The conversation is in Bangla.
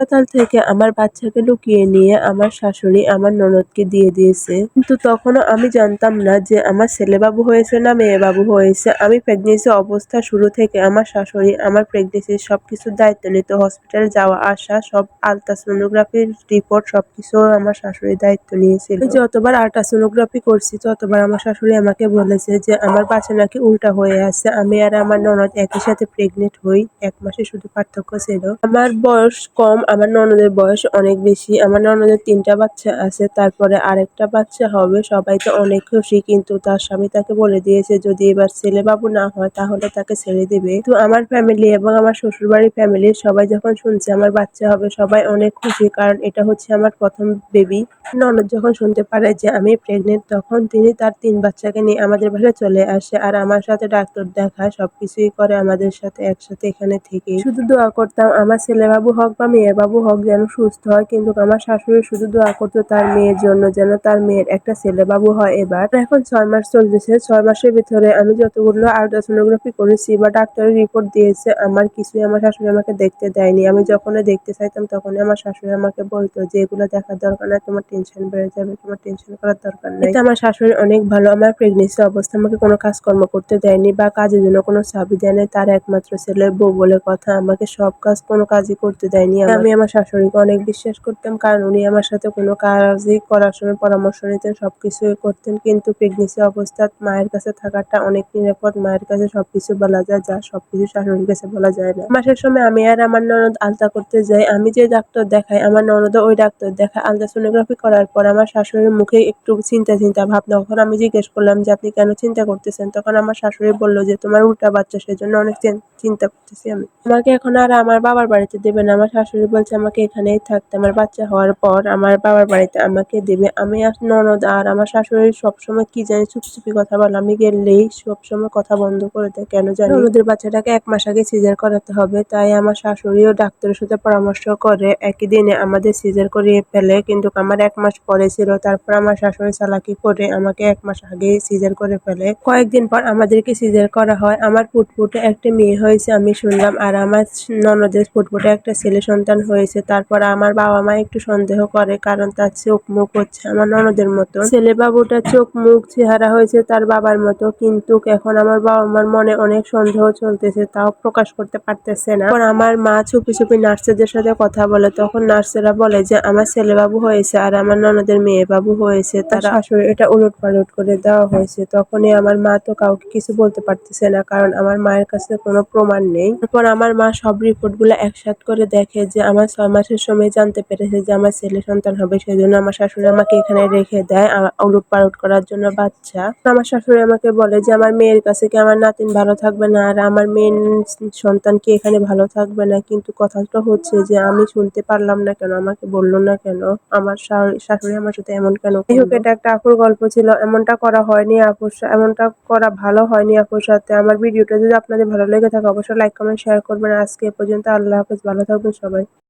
হাসপাতাল থেকে আমার বাচ্চাকে লুকিয়ে নিয়ে আমার শাশুড়ি আমার ননদকে দিয়ে দিয়েছে। কিন্তু তখনও আমি জানতাম না যে আমার ছেলেবাবু হয়েছে না মেয়েবাবু হয়েছে। আমি প্রেগনেন্সি অবস্থা শুরু থেকে আমার শাশুড়ি আমার প্রেগনেন্সির সবকিছুর দায়িত্ব নিত। হসপিটালে যাওয়া আসা, সব আল্ট্রাসোনোগ্রাফির রিপোর্ট সবকিছু আমার শাশুড়ি দায়িত্ব নিয়েছিল। আমি যতবার আল্ট্রাসোনোগ্রাফি করছি ততবার আমার শাশুড়ি আমাকে বলেছে যে আমার বাচ্চা নাকি উল্টা হয়ে আছে। আমি আর আমার ননদ একই সাথে প্রেগনেন্ট হই। ১ মাসের শুধু পার্থক্য ছিল। আমার বয়স কম, আমার ননদের বয়স অনেক বেশি। আমার ননদের ৩ টা বাচ্চা আছে। তারপরে আরেকটা বাচ্চা হবে। সবাই তো অনেক খুশি, কিন্তু তার স্বামী তাকে বলে দিয়েছে যদি এবার ছেলে-বাবু না হয় তাহলে তাকে ছেড়ে দিবে। তো আমার ফ্যামিলি এবং আমার শ্বশুরবাড়ির ফ্যামিলির সবাই যখন শুনছে আমার বাচ্চা হবে সবাই অনেক খুশি, কারণ এটা হচ্ছে আমার ১ম বেবি। ননদ যখন শুনতে পারে যে আমি প্রেগনেন্ট তখন তিনি তার ৩ বাচ্চাকে নিয়ে আমাদের বাসায় চলে আসে আর আমার সাথে ডাক্তার দেখায়, সবকিছুই করে আমাদের সাথে একসাথে এখানে থেকে। শুধু দোয়া করতাম আমার ছেলেবাবু হোক বা মেয়েবাবু হোক যেন সুস্থ হয়, কিন্তু আমার শাশুড়ি শুধু দোয়া করতো তার মেয়ের জন্য যেন তার মেয়ের একটা ছেলেবাবু হয় এবার। এখন ৬ মাস চলতেছে। ৬ মাসের ভিতরে আমি যতগুলো আল্ট্রাসোনোগ্রাফি করেছি বা ডাক্তারের রিপোর্ট দিয়েছে আমার কিছুই আমার শাশুড়ি আমাকে দেখতে দেয়নি। আমি যখনই দেখতে চাইতাম তখনই আমার শাশুড়ি আমাকে বলতো যে এগুলো দেখার দরকার নাই, তোমার টেনশন বেড়ে যাবে, তোমার টেনশন করার দরকার নাই। এতে আমার শাশুড়ি অনেক ভালো। আমার প্রেগনেন্সি অবস্থায় আমাকে কোনো কাজকর্ম করতে দেয়নি বা কাজের জন্য কোনো চাবি দেয় নাই। তার একমাত্র ছেলের বউ বলে কথা, আমাকে সব কাজ কোনো কাজই করতে দেয়নি। আমি আমার শাশুড়িকে অনেক বিশ্বাস করতাম, কারণ উনি আমার সাথে কোনো কাজই করার সময় পরামর্শ নিতেন, সবকিছুই করতেন। কিন্তু প্রেগনেন্সি অবস্থায় মায়ের কাছে থাকাটা অনেক নিরাপদ। মায়ের কাছে সবকিছু বলা যায়, যা সবকিছু শাশুড়ির কাছে বলা যায় না। মাসের সময় আমি আর আমার ননদ আলতা করতে যাই। আমি যে ডাক্তার দেখাই আমার ননদও ওই ডাক্তার দেখায়। আলট্রাসোনোগ্রাফি করার পর আমার শাশুড়ির মুখে একটু চিন্তা ভাব। তখন আমি জিজ্ঞেস করলাম যে আপনি কেন চিন্তা করতেছেন? তখন আমার শাশুড়ি বলল যে তোমার উল্টা বাচ্চা, সেজন্য অনেক চিন্তা করতেছি আমি। আমাকে এখন আর আমার বাবার বাড়িতে দেবে না। আমার শাশুড়ি বলছে আমাকে এখানেই থাকতে। আমার বাচ্চা হওয়ার পর আমার বাবার বাড়িতে আমাকে দেবে। আমি আর ননদ আর আমার শাশুড়ি সবসময় কি জানি চুপি কথা বলে। আমি গেলেই সবসময় কথা বন্ধ করে দেয়, কেন জানি। ননদের বাচ্চাটাকে ১ মাস আগে সিজার করাতে হবে, তাই আমার শাশুড়িও ডাক্তারের সাথে পরামর্শ করে একই দিনে আমাদের সিজার করিয়ে ফেলে। কিন্তু আমার ১ মাস পরে ছিল। তারপর আমার শাশুড়ি চালাকি করে আমাকে ১ মাস আগেই সিজার করে ফেলে। কয়েকদিন পর আমাদেরকে সিজার করা হয়। আমার ফুটফুটে একটা মেয়ে হয়েছে আমি শুনলাম, আর আমার ননদের ফুটফুটে একটা ছেলে সন্তান হয়েছে। তারপর আমার বাবা-মা একটু সন্দেহ করে, কারণ তার চোখ মুখ হচ্ছে আমার ননদের মতো। ছেলে বাবুটার চোখ মুখ চেহারা হয়েছে তার বাবার মতো, কিন্তু এখন আমার বাবা-মার মনে অনেক সন্দেহ চলতেছে, তাও প্রকাশ করতে পারতেছে না। পর আমার মা চুপি নার্সদের সাথে কথা বলে, তখন নার্সেরা বলে যে আমার ছেলেবাবু হয়েছে আর আমার ননদের মেয়ে বাবু হয়েছে। তার শাশুড়ি এটা উলটপালট করে দেওয়া হয়েছে। তখনই আমার মা তো কাউকে কিছু বলতে পারতেছে না, কারণ আমার মায়ের কাছে কোনো প্রমাণ নেই। তারপর আমার মা সব রিপোর্টগুলো একসাথ করে দেখে যে আমার ৬ মাসের সময় জানতে পেরেছে যে আমার ছেলে সন্তান হবে, সেজন্য আমার শাশুড়ি আমাকে এখানে রেখে দেয় উলটপালট করার জন্য বাচ্চা। আমার শাশুড়ি আমাকে বলে যে আমার মেয়ের কাছে কি আমার নাতিন ভালো থাকবে না আর আমার মেয়ের সন্তান কি এখানে ভালো থাকবে না। কিন্তু কথাটা হচ্ছে যে আমি শুনতে পারলাম না কেন, আমাকে বললো না কেন, আমার শাশুড়ি আমার সাথে এমন কেন করলো। এটা একটা আপুর গল্প ছিল, এমনটা করা হয়নি আপুর এমনটা করা ভালো হয়নি আপুর সাথে। আমার ভিডিওটা যদি আপনাদের ভালো লেগে থাকে অবশ্যই লাইক কমেন্ট শেয়ার করবেন। আজকে এ পর্যন্ত, আল্লাহ হাফেজ, ভালো থাকবেন সবাই।